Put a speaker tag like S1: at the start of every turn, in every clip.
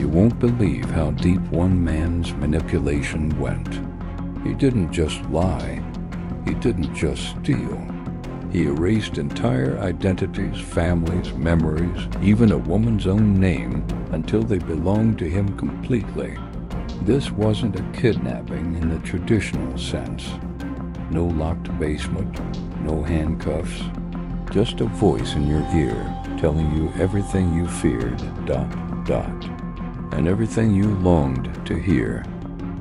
S1: won't believe how deep one man's manipulation went. He didn't just lie. He didn't just steal. He erased entire identities, families, memories, even a woman's own name, until they belonged to him completely. This wasn't a kidnapping in the traditional sense. No locked basement, no handcuffs, just a voice in your ear telling you everything you feared, and everything you longed to hear.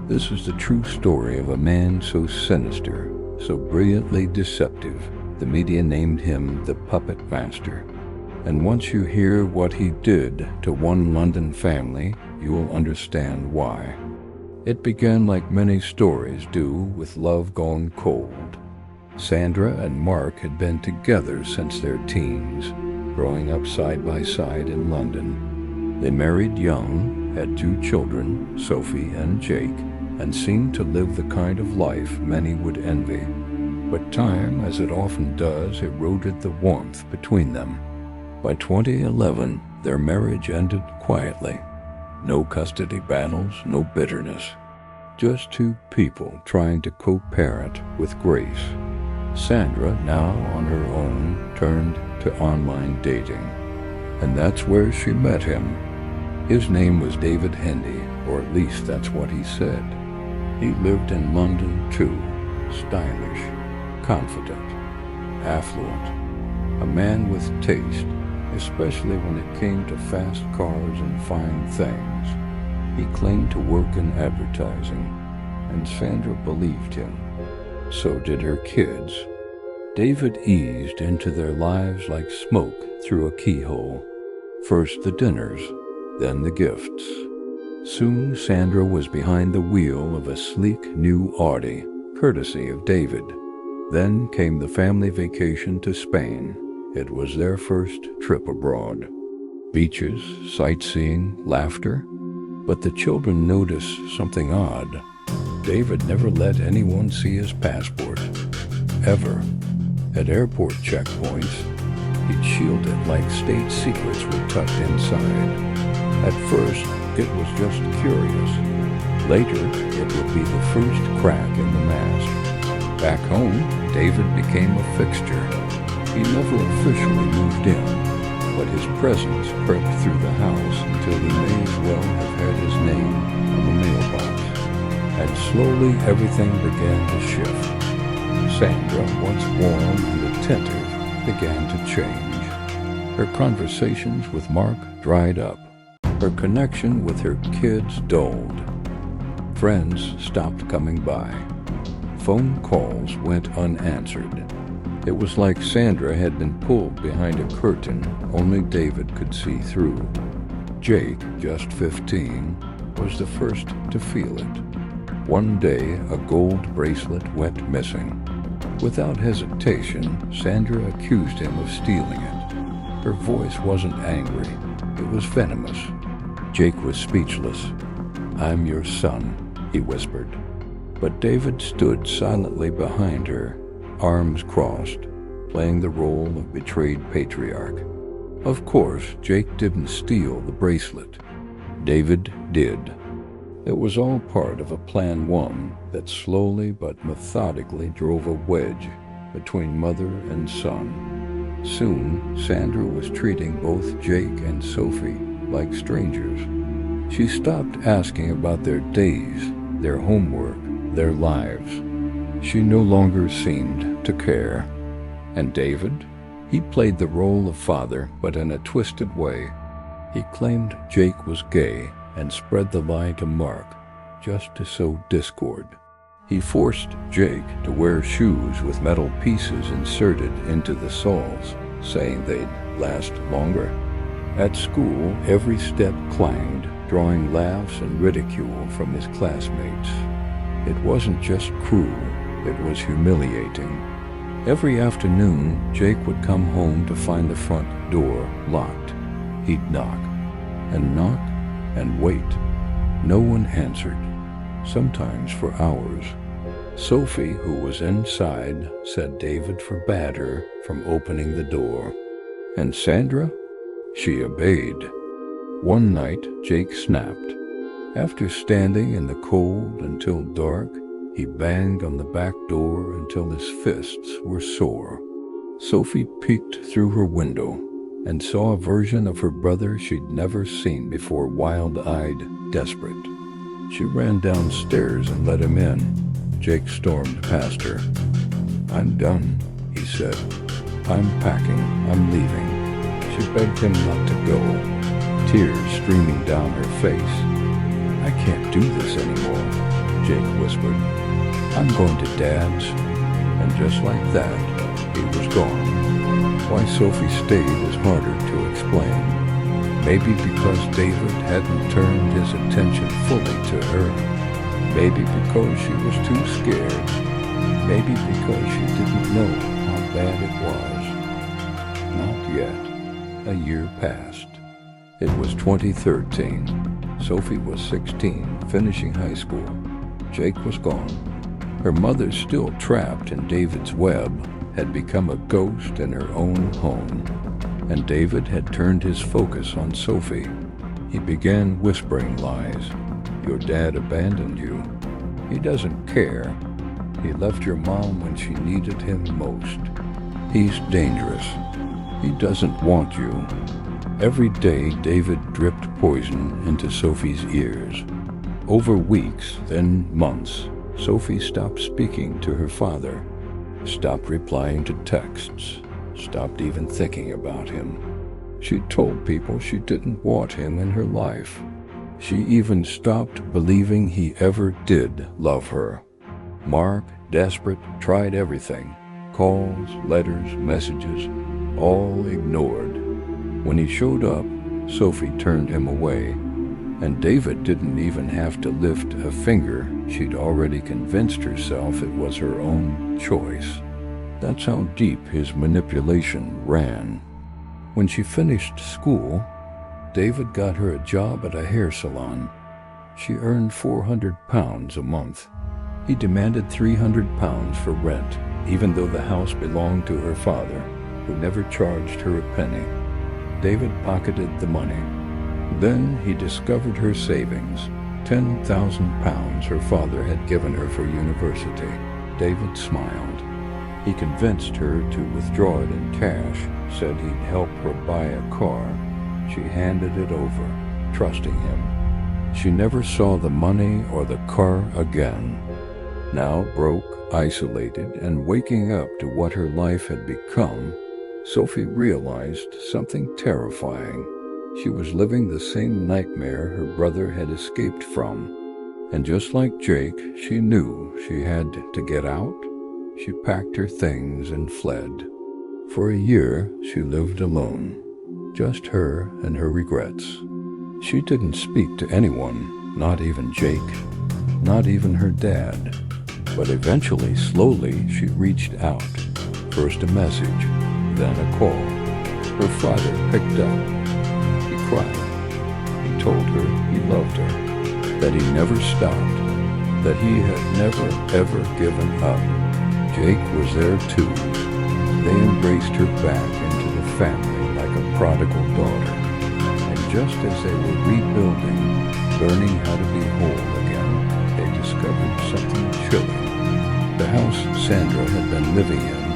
S1: This is the true story of a man so sinister, so brilliantly deceptive, the media named him the Puppet Master. And once you hear what he did to one London family, you will understand why. It began like many stories do, with love gone cold. Sandra and Mark had been together since their teens, growing up side by side in London. They married young, had 2 children, Sophie and Jake, and seemed to live the kind of life many would envy. But time, as it often does, eroded the warmth between them. By 2011, their marriage ended quietly. No custody battles, no bitterness. Just 2 people trying to co-parent with grace. Sandra, now on her own, turned to online dating. And that's where she met him. His name was David Hendy, or at least that's what he said. He lived in London too, stylish, confident, affluent, a man with taste, especially when it came to fast cars and fine things. He claimed to work in advertising, and Sandra believed him. So did her kids. David eased into their lives like smoke through a keyhole. First the dinners, then the gifts. Soon Sandra was behind the wheel of a sleek new Audi, courtesy of David. Then came the family vacation to Spain. It was their first trip abroad. Beaches, sightseeing, laughter. But the children noticed something odd. David never let anyone see his passport. Ever. At airport checkpoints, he'd shield it like state secrets were tucked inside. At first, it was just curious. Later, it would be the first crack in the mask. Back home, David became a fixture. He never officially moved in, but his presence crept through the house until he may as well have had his name on the mailbox. And slowly everything began to shift. Sandra, once warm and attentive, began to change. Her conversations with Mark dried up. Her connection with her kids dulled. Friends stopped coming by. Phone calls went unanswered. It was like Sandra had been pulled behind a curtain only David could see through. Jake, just 15, was the first to feel it. One day, a gold bracelet went missing. Without hesitation, Sandra accused him of stealing it. Her voice wasn't angry, it was venomous. Jake was speechless. "I'm your son," he whispered. But David stood silently behind her, arms crossed, playing the role of betrayed patriarch. Of course, Jake didn't steal the bracelet. David did. It was all part of a Plan 1 that slowly but methodically drove a wedge between mother and son. Soon, Sandra was treating both Jake and Sophie like strangers. She stopped asking about their days, their homework, their lives. She no longer seemed to care. And David? He played the role of father, but in a twisted way. He claimed Jake was gay and spread the lie to Mark, just to sow discord. He forced Jake to wear shoes with metal pieces inserted into the soles, saying they'd last longer. At school, every step clanged, drawing laughs and ridicule from his classmates. It wasn't just cruel, it was humiliating. Every afternoon, Jake would come home to find the front door locked. He'd knock, and wait. No one answered, sometimes for hours. Sophie, who was inside, said David forbade her from opening the door. And Sandra? She obeyed. One night, Jake snapped. After standing in the cold until dark, he banged on the back door until his fists were sore. Sophie peeked through her window and saw a version of her brother she'd never seen before, wild-eyed, desperate. She ran downstairs and let him in. Jake stormed past her. "I'm done," he said. "I'm packing. I'm leaving." She begged him not to go, tears streaming down her face. "I can't do this anymore," Jake whispered. "I'm going to Dad's." And just like that, he was gone. Why Sophie stayed is harder to explain. Maybe because David hadn't turned his attention fully to her. Maybe because she was too scared. Maybe because she didn't know how bad it was. Not yet. A year passed. It was 2013. Sophie was 16, finishing high school. Jake was gone. Her mother, still trapped in David's web, had become a ghost in her own home. And David had turned his focus on Sophie. He began whispering lies. "Your dad abandoned you. He doesn't care. He left your mom when she needed him most. He's dangerous. He doesn't want you." Every day, David dripped poison into Sophie's ears. Over weeks, then months, Sophie stopped speaking to her father, stopped replying to texts, stopped even thinking about him. She told people she didn't want him in her life. She even stopped believing he ever did love her. Mark, desperate, tried everything. Calls, letters, messages, all ignored. When he showed up, Sophie turned him away. And David didn't even have to lift a finger. She'd already convinced herself it was her own choice. That's how deep his manipulation ran. When she finished school, David got her a job at a hair salon. She earned £400 a month. He demanded £300 for rent, even though the house belonged to her father, who never charged her a penny. David pocketed the money. Then he discovered her savings, £10,000 her father had given her for university. David smiled. He convinced her to withdraw it in cash, said he'd help her buy a car. She handed it over, trusting him. She never saw the money or the car again. Now broke, isolated, and waking up to what her life had become, Sophie realized something terrifying. She was living the same nightmare her brother had escaped from. And just like Jake, she knew she had to get out. She packed her things and fled. For a year, she lived alone. Just her and her regrets. She didn't speak to anyone, not even Jake, not even her dad. But eventually, slowly, she reached out. First a message, then a call. Her father picked up. He cried. He told her he loved her, that he never stopped, that he had never, ever given up. Jake was there too. They embraced her back into the family like a prodigal daughter. And just as they were rebuilding, learning how to be whole again, they discovered something chilling. The house Sandra had been living in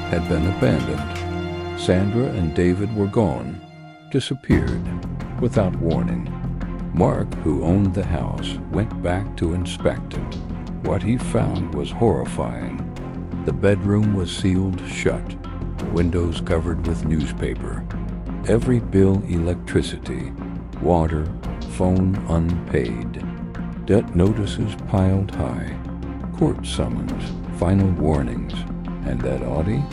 S1: had been abandoned. Sandra and David were gone, disappeared, without warning. Mark, who owned the house, went back to inspect it. What he found was horrifying. The bedroom was sealed shut, windows covered with newspaper. Every bill electricity, water, phone unpaid. Debt notices piled high. Court summons, final warnings. And that Audi,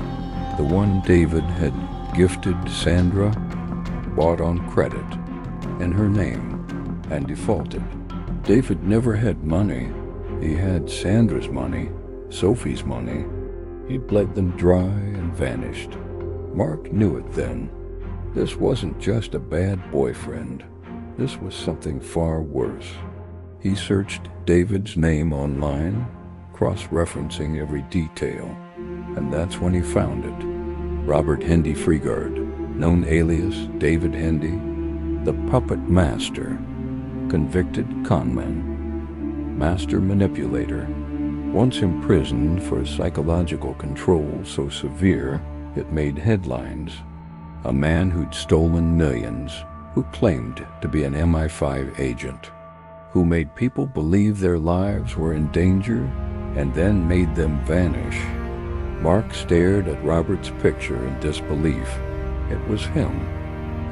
S1: the one David had gifted Sandra, bought on credit, in her name, and defaulted. David never had money. He had Sandra's money, Sophie's money. He bled them dry and vanished. Mark knew it then. This wasn't just a bad boyfriend. This was something far worse. He searched David's name online, cross-referencing every detail, and that's when he found it. Robert Hendy Freegard, known alias David Hendy, The puppet master, convicted conman, master manipulator, once imprisoned for psychological control so severe it made headlines. A man who'd stolen millions, who claimed to be an MI5 agent, who made people believe their lives were in danger and then made them vanish. Mark stared at Robert's picture in disbelief. It was him.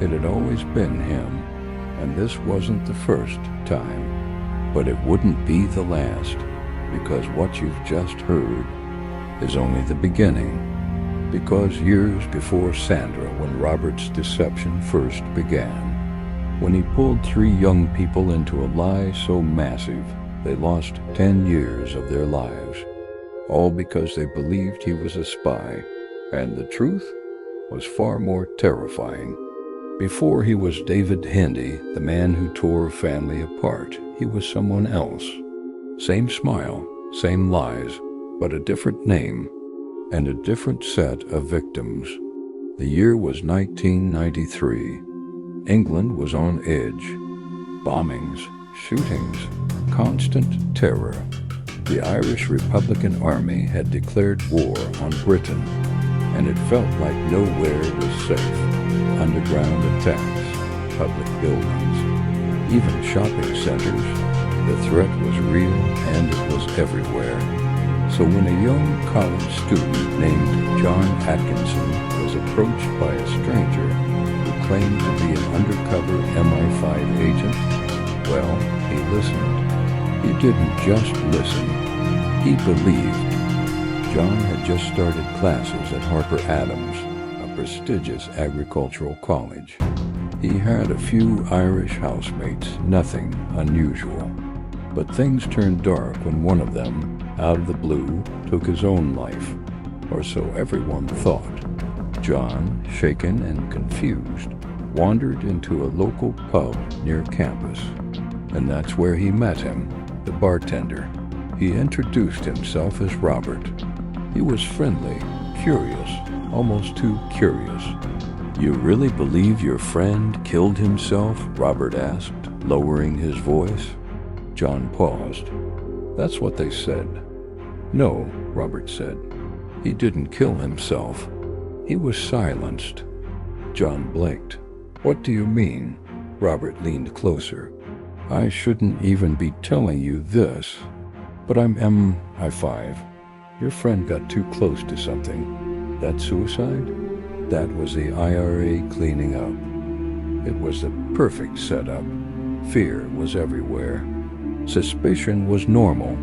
S1: It had always been him, and this wasn't the first time. But it wouldn't be the last, because what you've just heard is only the beginning. Because years before Sandra, when Robert's deception first began, when he pulled 3 young people into a lie so massive they lost 10 years of their lives, all because they believed he was a spy, and the truth was far more terrifying. Before he was David Hendy, the man who tore a family apart, he was someone else. Same smile, same lies, but a different name and a different set of victims. The year was 1993. England was on edge. Bombings, shootings, constant terror. The Irish Republican Army had declared war on Britain, and it felt like nowhere was safe. Underground attacks, public buildings, even shopping centers. The threat was real and it was everywhere. So when a young college student named John Atkinson was approached by a stranger who claimed to be an undercover MI5 agent, well, he listened. He didn't just listen, he believed. John had just started classes at Harper Adams, a prestigious agricultural college. He had a few Irish housemates, nothing unusual. But things turned dark when one of them, out of the blue, took his own life, or so everyone thought. John, shaken and confused, wandered into a local pub near campus, and that's where he met him, the bartender. He introduced himself as Robert. He was friendly, curious, almost too curious. "You really believe your friend killed himself?" Robert asked, lowering his voice. John paused. "That's what they said." "No," Robert said. "He didn't kill himself. He was silenced." John blinked. "What do you mean?" Robert leaned closer. "I shouldn't even be telling you this, but I'm MI5. Your friend got too close to something. That suicide? That was the IRA cleaning up. It was the perfect setup. Fear was everywhere. Suspicion was normal.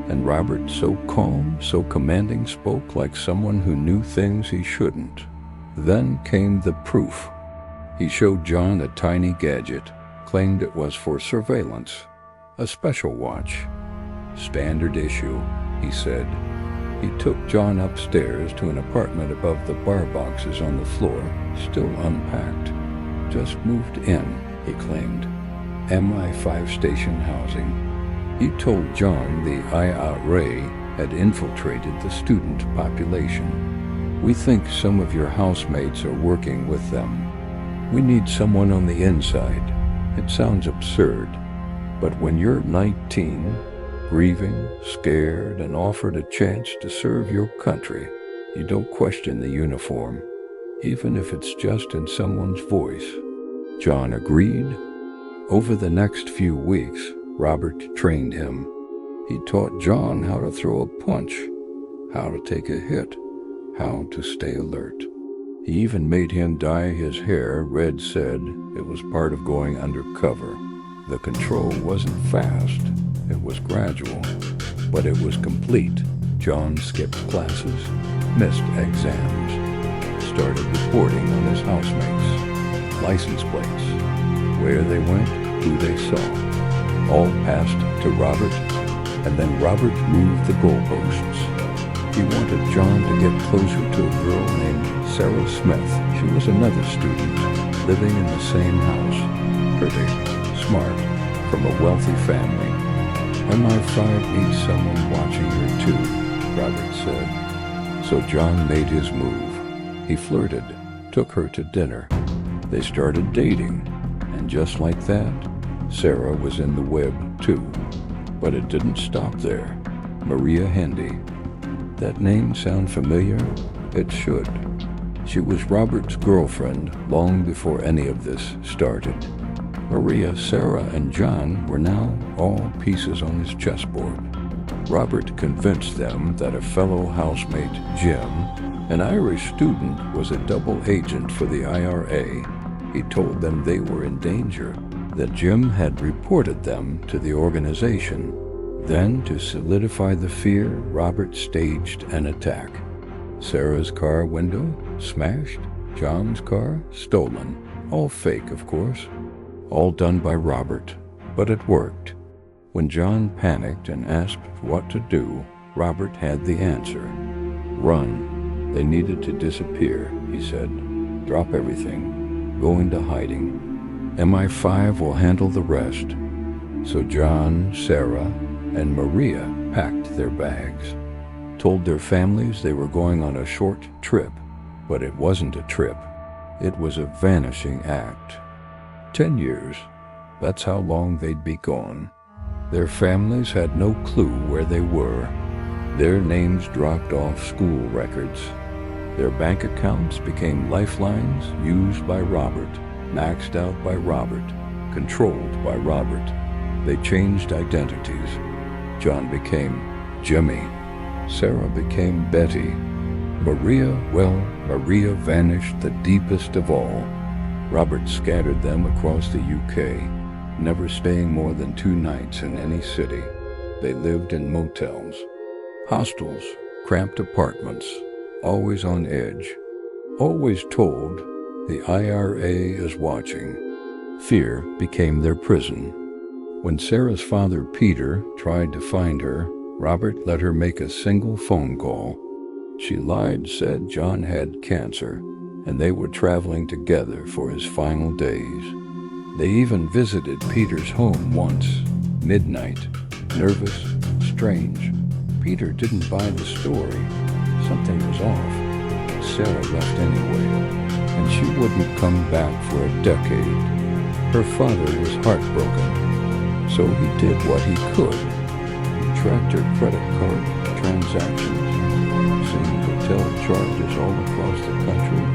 S1: And Robert, so calm, so commanding, spoke like someone who knew things he shouldn't. Then came the proof. He showed John a tiny gadget, claimed it was for surveillance. A special watch. "Standard issue," he said. He took John upstairs to an apartment above the bar boxes on the floor, still unpacked. "Just moved in," he claimed. MI5 station housing. He told John the IRA had infiltrated the student population. "We think some of your housemates are working with them. We need someone on the inside." It sounds absurd, but when you're 19, grieving, scared, and offered a chance to serve your country, you don't question the uniform, even if it's just in someone's voice. John agreed. Over the next few weeks, Robert trained him. He taught John how to throw a punch, how to take a hit, how to stay alert. He even made him dye his hair. Red said it was part of going undercover. The control wasn't fast, it was gradual, but it was complete. John skipped classes, missed exams, started reporting on his housemates, license plates, where they went, who they saw. All passed to Robert, and then Robert moved the goalposts. He wanted John to get closer to a girl named Sarah Smith. She was another student, living in the same house. Pretty, smart, from a wealthy family. "MI5 needs someone watching her too," Robert said. So John made his move. He flirted, took her to dinner. They started dating, and And just like that, Sarah was in the web too. But it didn't stop there. Maria Hendy. That name sound familiar? It should. She was Robert's girlfriend long before any of this started. Maria, Sarah, and John were now all pieces on his chessboard. Robert convinced them that a fellow housemate, Jim, an Irish student, was a double agent for the IRA. He told them they were in danger, that Jim had reported them to the organization. Then, to solidify the fear, Robert staged an attack. Sarah's car window smashed, John's car stolen. All fake, of course. All done by Robert, but it worked. When John panicked and asked what to do, Robert had the answer. Run. They needed to disappear, he said. Drop everything. Go into hiding. MI5 will handle the rest. So John, Sarah, and Maria packed their bags, told their families they were going on a short trip, but it wasn't a trip. It was a vanishing act. 10 years, that's how long they'd be gone. Their families had no clue where they were. Their names dropped off school records. Their bank accounts became lifelines used by Robert, maxed out by Robert, controlled by Robert. They changed identities. John became Jimmy. Sarah became Betty. Maria vanished the deepest of all. Robert scattered them across the UK, never staying more than 2 nights in any city. They lived in motels, hostels, cramped apartments, always on edge, always told, the IRA is watching. Fear became their prison. When Sarah's father, Peter, tried to find her, Robert let her make a single phone call. She lied, said John had cancer, and they were traveling together for his final days. They even visited Peter's home once, midnight, nervous, strange. Peter didn't buy the story. Something was off. Sarah left anyway, and she wouldn't come back for a decade. Her father was heartbroken, so he did what he could. He tracked her credit card transactions, seeing hotel charges all across the country.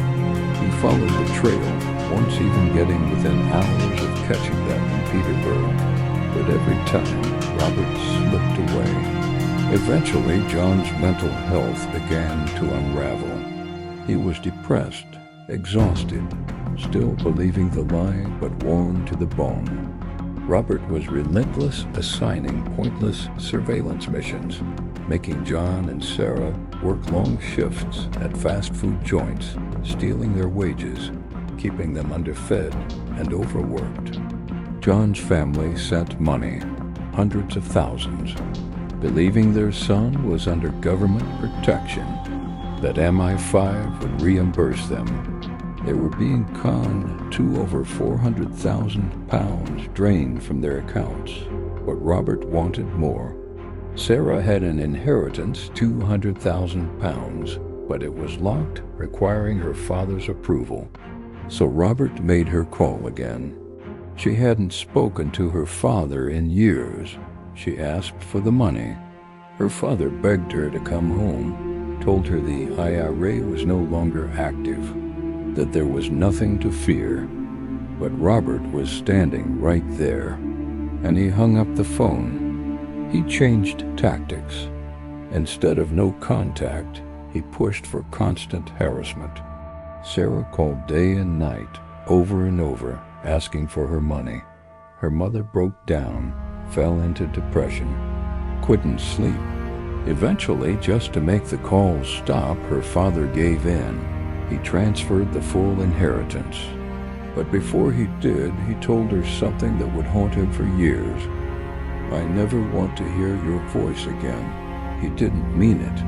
S1: He followed the trail, once even getting within hours of catching them in Peterborough. But every time, Robert slipped away. Eventually, John's mental health began to unravel. He was depressed, exhausted, still believing the lie, but worn to the bone. Robert was relentless, assigning pointless surveillance missions, making John and Sarah work long shifts at fast food joints, stealing their wages, keeping them underfed and overworked. John's family sent money, hundreds of thousands, believing their son was under government protection, that MI5 would reimburse them. They were being conned to over £400,000 drained from their accounts, but Robert wanted more. Sarah had an inheritance, £200,000, but it was locked, requiring her father's approval. So Robert made her call again. She hadn't spoken to her father in years. She asked for the money. Her father begged her to come home, told her the IRA was no longer active, that there was nothing to fear. But Robert was standing right there, and he hung up the phone. He changed tactics. Instead of no contact, he pushed for constant harassment. Sarah called day and night, over and over, asking for her money. Her mother broke down, fell into depression, couldn't sleep. Eventually, just to make the calls stop, her father gave in. He transferred the full inheritance. But before he did, he told her something that would haunt him for years. I never want to hear your voice again. He didn't mean it,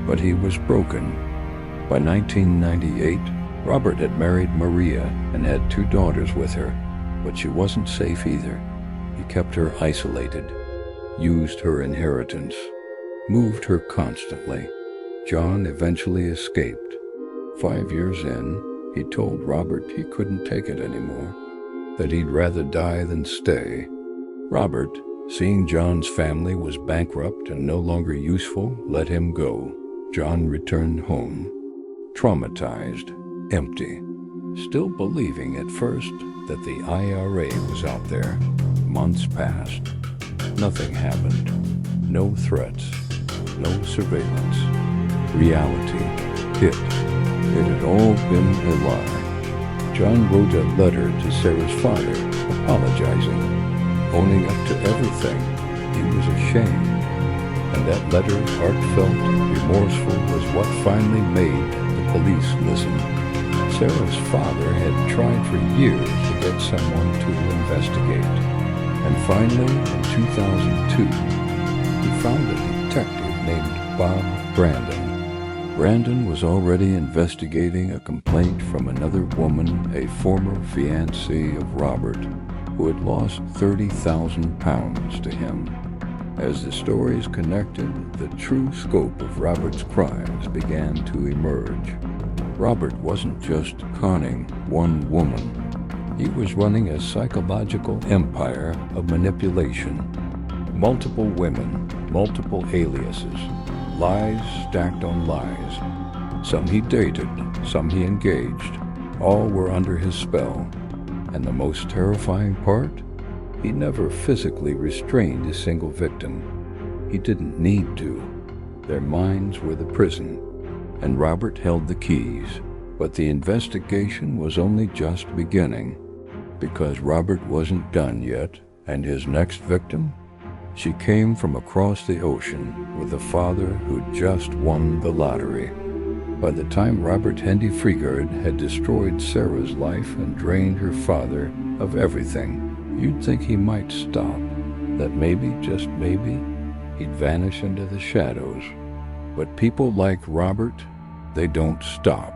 S1: but he was broken. By 1998, Robert had married Maria and had 2 daughters with her, but she wasn't safe either. He kept her isolated, used her inheritance, moved her constantly. John eventually escaped. 5 years in, he told Robert he couldn't take it anymore, that he'd rather die than stay. Robert, seeing John's family was bankrupt and no longer useful, let him go. John returned home, traumatized, empty, still believing at first that the IRA was out there. Months passed. Nothing happened. No threats. No surveillance. Reality hit. It had all been a lie. John wrote a letter to Sarah's father, apologizing, owning up to everything. He was ashamed. And that letter, heartfelt, remorseful, was what finally made the police listen. Sarah's father had tried for years to get someone to investigate. And finally, in 2002, he found a detective named Bob Brandon. Brandon was already investigating a complaint from another woman, a former fiancée of Robert, who had lost 30,000 pounds to him. As the stories connected, the true scope of Robert's crimes began to emerge. Robert wasn't just conning one woman. He was running a psychological empire of manipulation. Multiple women, multiple aliases, lies stacked on lies. Some he dated, some he engaged. All were under his spell. And the most terrifying part? He never physically restrained a single victim. He didn't need to. Their minds were the prison, and Robert held the keys. But the investigation was only just beginning, because Robert wasn't done yet, and his next victim? She came from across the ocean with a father who'd just won the lottery. By the time Robert Hendy Freegard had destroyed Sarah's life and drained her father of everything, you'd think he might stop, that maybe, just maybe, he'd vanish into the shadows. But people like Robert, they don't stop.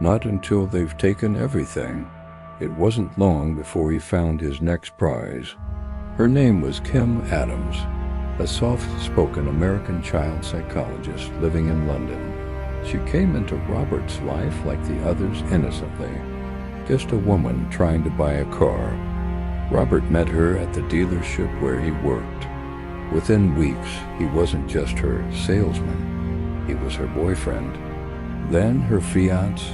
S1: Not until they've taken everything. It wasn't long before he found his next prize. Her name was Kim Adams, a soft-spoken American child psychologist living in London. She came into Robert's life like the others innocently, just a woman trying to buy a car. Robert met her at the dealership where he worked. Within weeks, he wasn't just her salesman, he was her boyfriend. Then her fiance,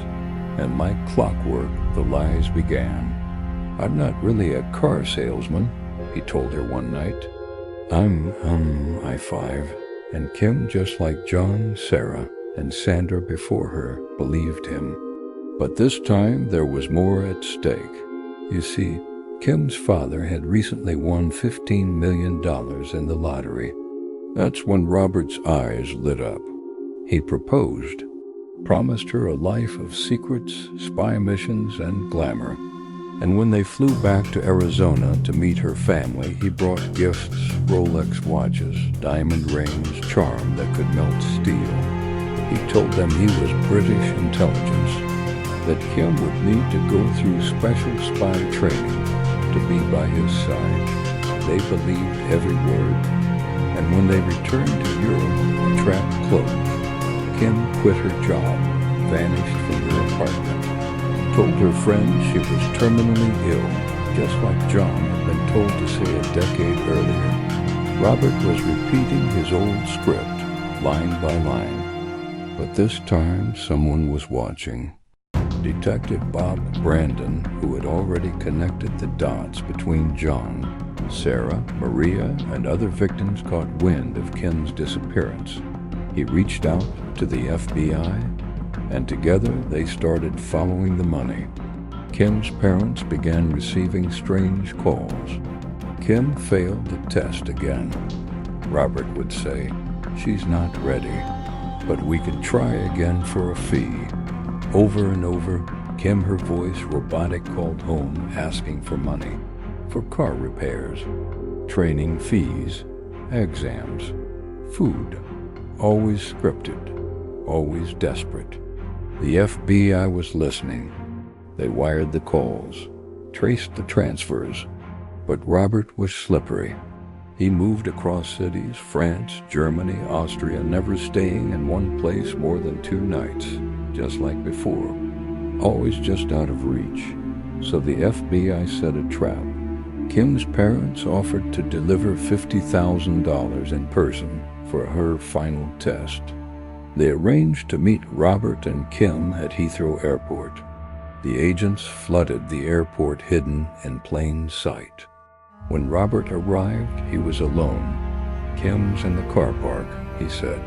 S1: and like clockwork, the lies began. "I'm not really a car salesman," he told her one night. I'm I-5. And Kim, just like John, Sarah, and Sandra before her, believed him. But this time there was more at stake. You see, Kim's father had recently won $15 million in the lottery. That's when Robert's eyes lit up. He proposed, promised her a life of secrets, spy missions, and glamour. And when they flew back to Arizona to meet her family, he brought gifts, Rolex watches, diamond rings, charm that could melt steel. He told them he was British intelligence, that Kim would need to go through special spy training to be by his side. They believed every word. And when they returned to Europe, the trap closed. Kim quit her job, vanished from her apartment, told her friends she was terminally ill, just like John had been told to say a decade earlier. Robert was repeating his old script, line by line. But this time, someone was watching. Detective Bob Brandon, who had already connected the dots between John, Sarah, Maria, and other victims, caught wind of Kim's disappearance. He reached out to the FBI, and together they started following the money. Kim's parents began receiving strange calls. Kim failed the test again. Robert would say, "She's not ready, but we could try again for a fee." Over and over, Kim, her voice robotic, called home asking for money, for car repairs, training fees, exams, food. Always scripted, always desperate. The FBI was listening. They wired the calls, traced the transfers. But Robert was slippery. He moved across cities, France, Germany, Austria, never staying in one place more than 2 nights, just like before. Always just out of reach. So the FBI set a trap. Kim's parents offered to deliver $50,000 in person for her final test. They arranged to meet Robert and Kim at Heathrow Airport. The agents flooded the airport hidden in plain sight. When Robert arrived, he was alone. "Kim's in the car park," he said.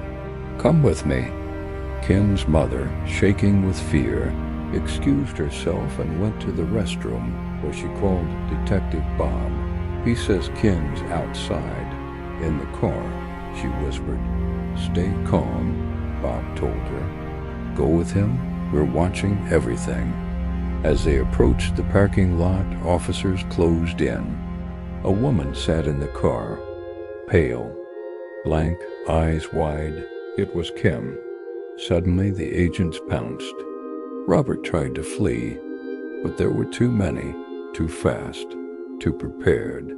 S1: "Come with me." Kim's mother, shaking with fear, excused herself and went to the restroom, where she called Detective Bob. "He says Kim's outside, in the car," she whispered. "Stay calm," Bob told her. "Go with him. We're watching everything." As they approached the parking lot, officers closed in. A woman sat in the car, pale, blank, eyes wide. It was Kim. Suddenly the agents pounced. Robert tried to flee, but there were too many, too fast, too prepared.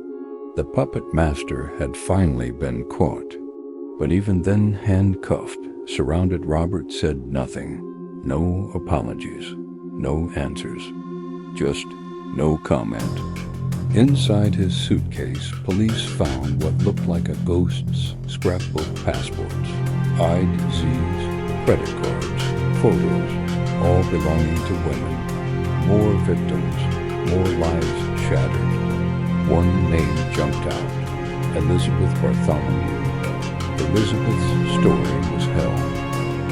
S1: The puppet master had finally been caught, but even then handcuffed, surrounded, Robert said nothing. No apologies, no answers, just no comment. Inside his suitcase, police found what looked like a ghost's scrapbook passports, IDs, credit cards, photos, all belonging to women. More victims, more lives shattered. One name jumped out, Elizabeth Bartholomew. Elizabeth's story was hell.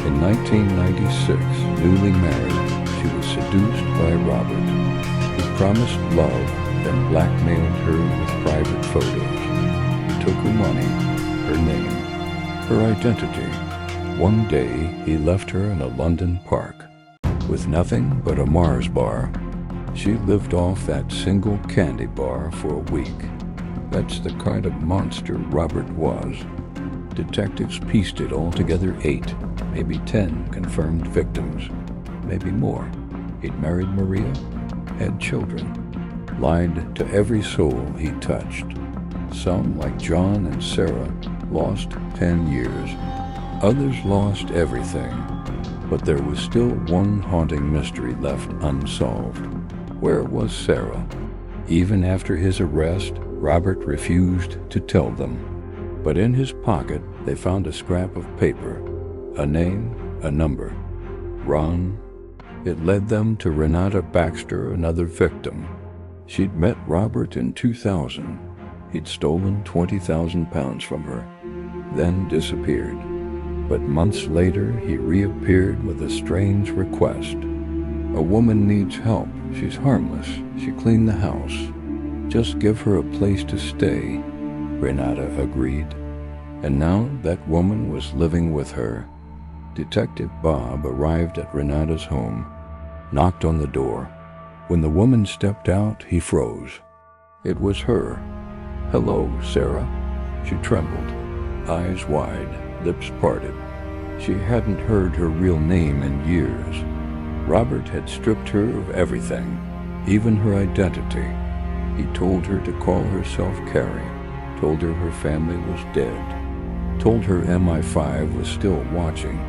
S1: In 1996, newly married, she was seduced by Robert, who promised love, then blackmailed her with private photos. He took her money, her name, her identity. One day, he left her in a London park, with nothing but a Mars bar. She lived off that single candy bar for a week. That's the kind of monster Robert was. Detectives pieced it all together. 8, maybe 10 confirmed victims, maybe more. He'd married Maria, had children, lied to every soul he touched. Some, like John and Sarah, lost 10 years. Others lost everything. But there was still one haunting mystery left unsolved. Where was Sarah? Even after his arrest, Robert refused to tell them. But in his pocket, they found a scrap of paper, a name, a number. Ron. It led them to Renata Baxter, another victim. She'd met Robert in 2000. He'd stolen 20,000 pounds from her, then disappeared. But months later, he reappeared with a strange request. "A woman needs help. She's harmless. She cleaned the house. Just give her a place to stay," Renata agreed. And now that woman was living with her. Detective Bob arrived at Renata's home, knocked on the door. When the woman stepped out, he froze. It was her. "Hello, Sarah." She trembled, eyes wide, lips parted. She hadn't heard her real name in years. Robert had stripped her of everything, even her identity. He told her to call herself Carrie, told her her family was dead, told her MI5 was still watching.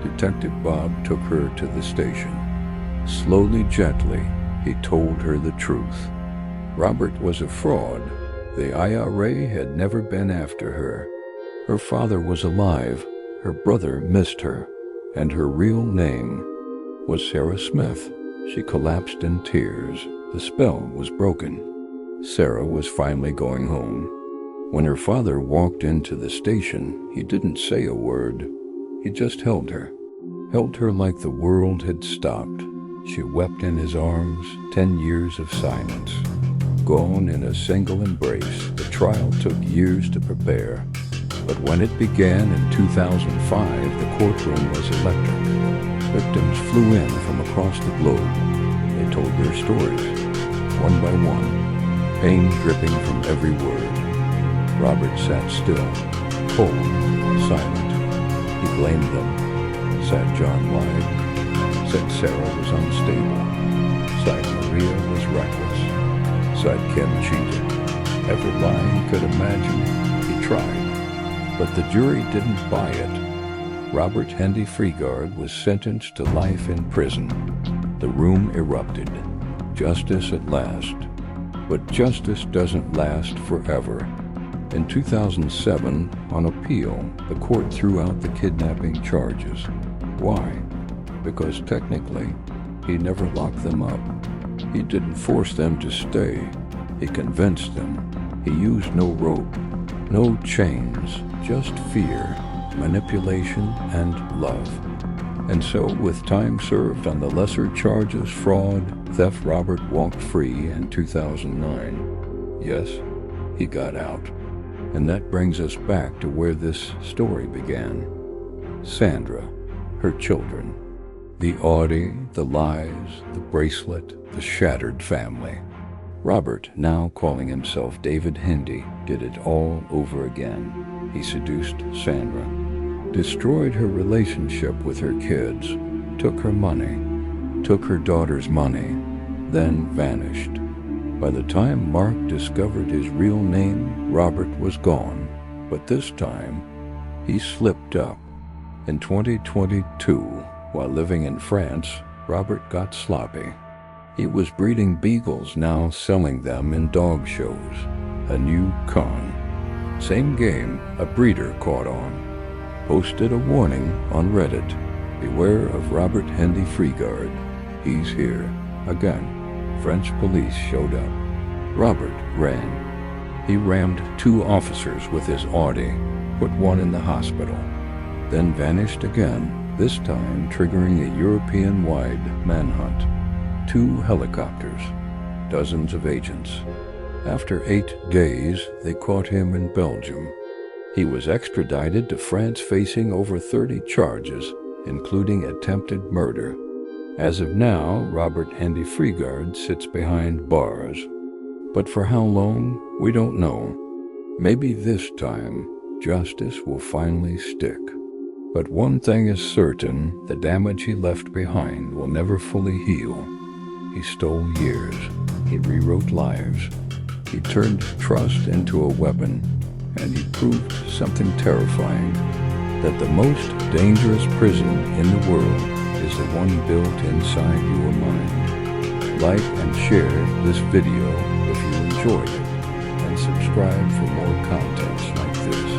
S1: Detective Bob took her to the station. Slowly, gently, he told her the truth. Robert was a fraud. The IRA had never been after her. Her father was alive. Her brother missed her. And her real name was Sarah Smith. She collapsed in tears. The spell was broken. Sarah was finally going home. When her father walked into the station, he didn't say a word. He just held her like the world had stopped. She wept in his arms, 10 years of silence. Gone in a single embrace. The trial took years to prepare. But when it began in 2005, the courtroom was electric. Victims flew in from across the globe. They told their stories, one by one, pain dripping from every word. Robert sat still, cold, silent. He blamed them. Said John lied. Said Sarah was unstable. Said Maria was reckless. Said Kim cheated. Every lie he could imagine, he tried. But the jury didn't buy it. Robert Hendy Freegard was sentenced to life in prison. The room erupted. Justice at last. But justice doesn't last forever. In 2007, on appeal, the court threw out the kidnapping charges. Why? Because technically, he never locked them up. He didn't force them to stay. He convinced them. He used no rope, no chains, just fear, manipulation, and love. And so, with time served on the lesser charges, fraud, theft, Robert walked free in 2009. Yes, he got out. And that brings us back to where this story began. Sandra, her children, the Audi, the lies, the bracelet, the shattered family. Robert, now calling himself David Hindy, did it all over again. He seduced Sandra, destroyed her relationship with her kids, took her money, took her daughter's money, then vanished. By the time Mark discovered his real name, Robert was gone. But this time, he slipped up. In 2022, while living in France, Robert got sloppy. He was breeding beagles, now selling them in dog shows. A new con. Same game, a breeder caught on. Posted a warning on Reddit. Beware of Robert Hendy Freegard. He's here. Again. French police showed up. Robert ran. He rammed 2 officers with his Audi, put one in the hospital, then vanished again, this time triggering a European-wide manhunt. 2 helicopters, dozens of agents. After 8 days, they caught him in Belgium. He was extradited to France facing over 30 charges, including attempted murder. As of now, Robert Hendy Freegard sits behind bars. But for how long, we don't know. Maybe this time, justice will finally stick. But one thing is certain, the damage he left behind will never fully heal. He stole years. He rewrote lives. He turned trust into a weapon. And he proved something terrifying, that the most dangerous prison in the world is the one built inside your mind. Like and share this video if you enjoyed it, and subscribe for more contents like this.